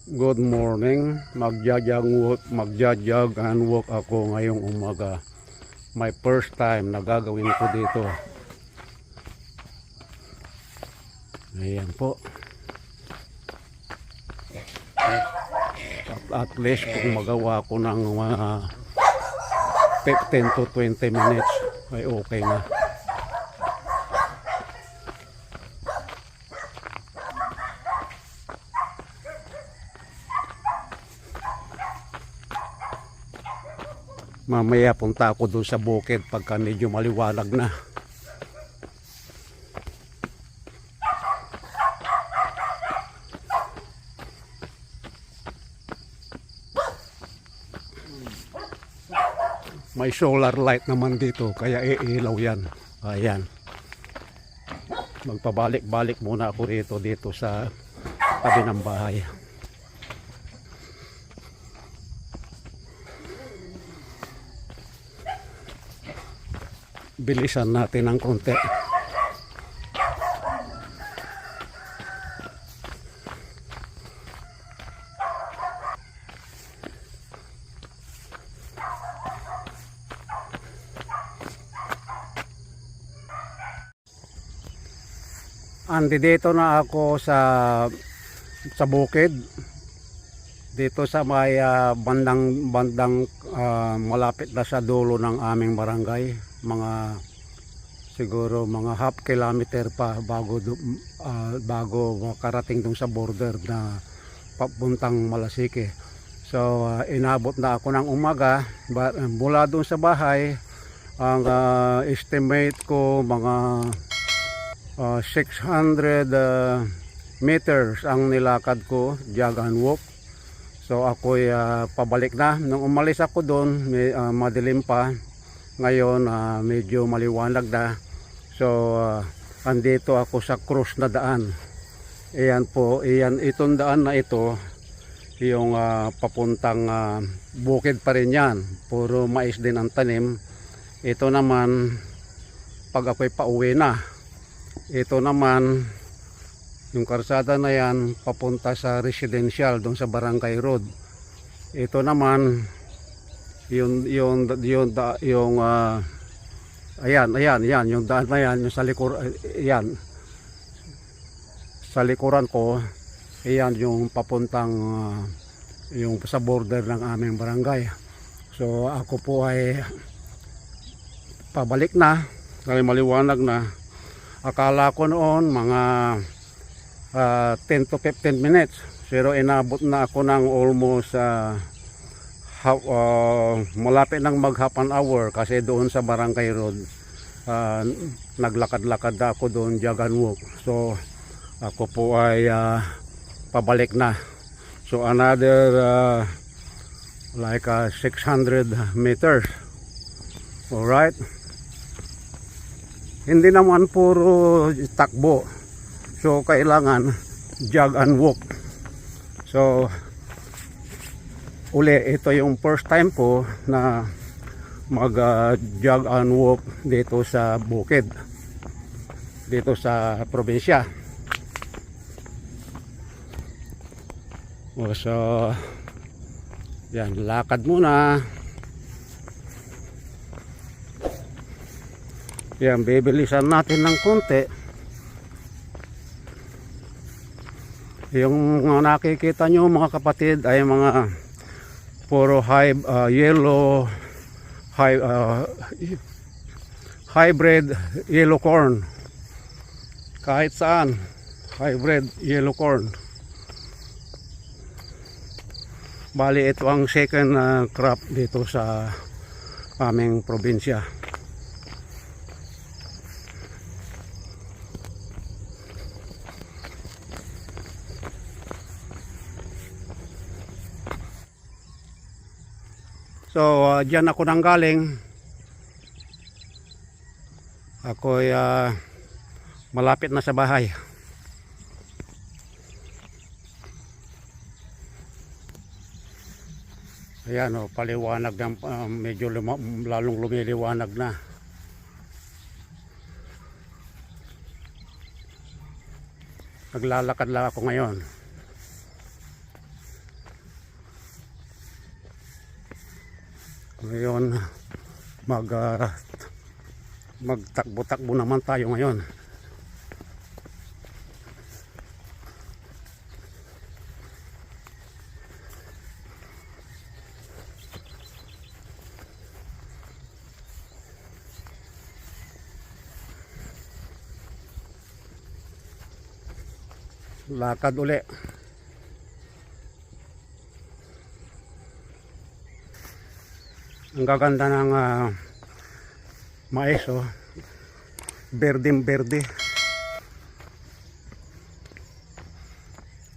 Good morning. Magjajag and walk ako ngayong umaga. My first time na gagawin ko dito. Ayan po. At least kung magawa ko ng mga 15 to 20 minutes ay okay na. Mamaya punta ako doon sa bukid pagka medyo maliwanag na. May solar light naman dito kaya iilaw yan. Ayan. Magpabalik-balik muna ako dito sa tabi ng bahay. Bilisan natin ng konti. Andi dito na ako sa bukid. Dito sa may bandang malapit na sa dulo ng aming barangay. Siguro mga half kilometer pa bago makarating dun sa border na papuntang Malasike. So inabot na ako ng umaga mula dun sa bahay. Ang estimate ko mga 600 meters ang nilakad ko, jog and walk. So ako'y pabalik na. Nung umalis ako doon, madilim pa. Ngayon medyo maliwanag na. So andito ako sa cross na daan. Ayan po, itong daan na ito, yung papuntang bukid pa rin yan. Puro mais din ang tanim. Ito naman, pag ako'y pauwi na, ito naman, yung karsada na yan, papunta sa residential, doon sa Barangay Road. Ito naman, yung yung daan na yan, yung sa likuran ko, ayan yung papuntang yung sa border ng aming barangay. So ako po ay pabalik na dahil maliwanag na. Akala ko noon mga 10 to 15 minutes, pero inabot na ako ng almost malapit ng mag half an hour kasi doon sa Barangay Road naglakad-lakad ako doon, jog and walk. So ako po ay pabalik na. So another like 600 meters. Alright. Hindi naman puro takbo. So kailangan jog and walk. So ito yung first time ko na mag jog and walk dito sa bukid, dito sa probinsya. So yan, lakad muna. Yan, bibilisan natin ng konti. Yung mga nakikita nyo mga kapatid ay mga puro hybrid yellow corn. Kahit saan, hybrid yellow corn. Bali ito ang second crop dito sa aming probinsya. So dyan ako nang galing. Ako'y malapit na sa bahay. Ayan o, paliwanag ng medyo lalong lumiliwanag na. Naglalakad lang ako ngayon. Ngayon magtakbo-takbo naman tayo ngayon. Lakad uli. Ang gaganda ng mais, oh. Berdeng berde.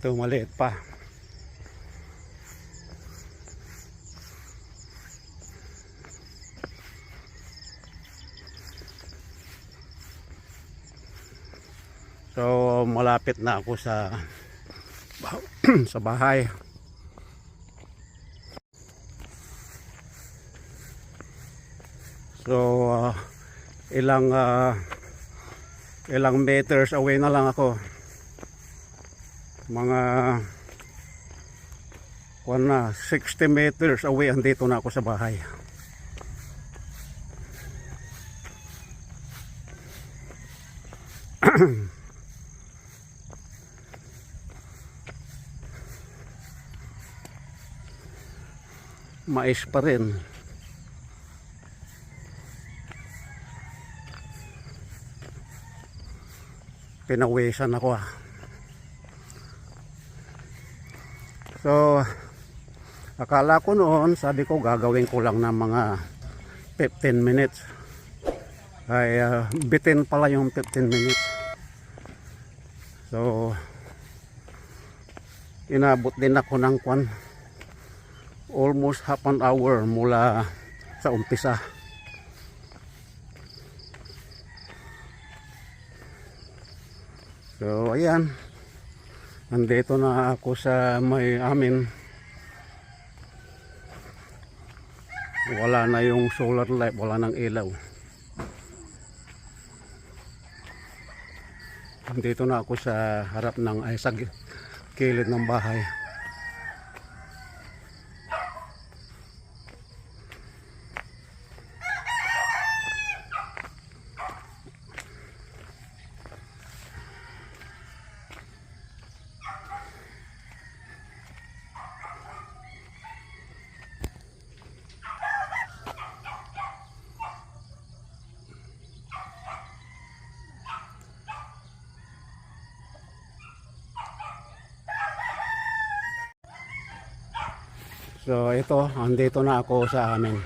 Ito maliit pa. So malapit na ako sa sa bahay. So ilang meters away na lang ako. Mga 60 meters away, andito na ako sa bahay. Mais pa rin. Pinawisan ako ah. So akala ko noon, sabi ko gagawin ko lang ng mga 15 minutes. Ay bitin pala yung 15 minutes. So inabot din ako ng almost half an hour mula sa umpisa. So ayan, nandito na ako sa may amin. Wala na yung solar light, wala nang ilaw. Nandito na ako sa harap ng sa kilid ng bahay. So ito, andito na ako sa amin.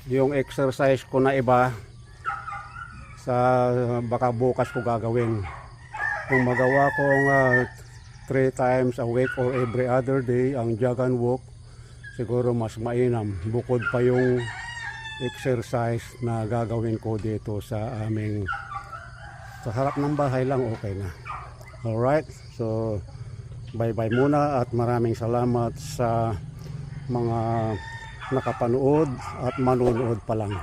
Yung exercise ko na iba sa baka bukas ko gagawin. Kung magawa kong 3 times a week or every other day ang jog and walk, siguro mas mainam. Bukod pa yung exercise na gagawin ko dito sa aming sa harap ng bahay lang, okay na. Alright, so bye-bye muna at maraming salamat sa mga nakapanood at manonood pa lang.